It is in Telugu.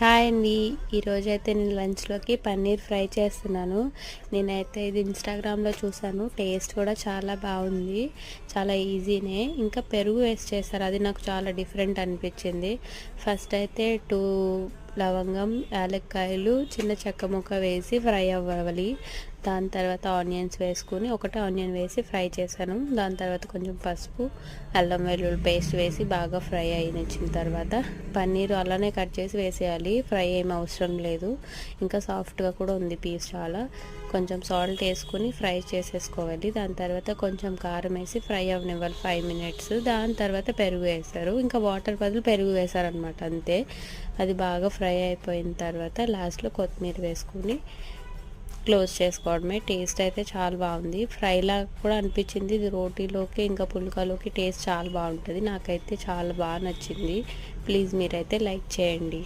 హాయ్ అండి. ఈరోజైతే నేను లంచ్లోకి పన్నీర్ ఫ్రై చేస్తున్నాను. నేనైతే ఇది ఇన్స్టాగ్రామ్లో చూసాను. టేస్ట్ కూడా చాలా బాగుంది. చాలా ఈజీనే. ఇంకా పెరుగు వేసి చేస్తారు, అది నాకు చాలా డిఫరెంట్ అనిపించింది. ఫస్ట్ అయితే 2 లవంగం, యాలక్కాయలు, చిన్న చెక్క ముక్క వేసి ఫ్రై అవ్వాలి. దాని తర్వాత ఆనియన్స్ వేసుకుని ఒకటే ఆనియన్ వేసి ఫ్రై చేశాను. దాని తర్వాత కొంచెం పసుపు, అల్లం వెల్లుల్లి పేస్ట్ వేసి బాగా ఫ్రై అయిన తర్వాత పన్నీరు అలానే కట్ చేసి వేసేయాలి. ఫ్రై ఏం అవసరం లేదు. ఇంకా సాఫ్ట్గా కూడా ఉంది పీస్ చాలా. కొంచెం సాల్ట్ వేసుకుని ఫ్రై చేసేసుకోవాలి. దాని తర్వాత కొంచెం కారం వేసి ఫ్రై అవ్వనివ్వాలి 5 మినిట్స్. దాని తర్వాత పెరుగు వేస్తారు. ఇంకా వాటర్ బదులు పెరుగు వేశారనమాట, అంతే. అది బాగా ఫ్రై అయిపోయిన తర్వాత లాస్ట్లో కొత్తిమీర వేసుకుని క్లోజ్ చేసుకోవడమే. టేస్ట్ అయితే చాలా బాగుంది. ఫ్రైలా కూడా అనిపించింది. ఇది రోటీలోకి ఇంకా పుల్కాలోకి టేస్ట్ చాలా బాగుంటుంది. నాకైతే చాలా బాగా నచ్చింది. ప్లీజ్ మీరైతే లైక్ చేయండి.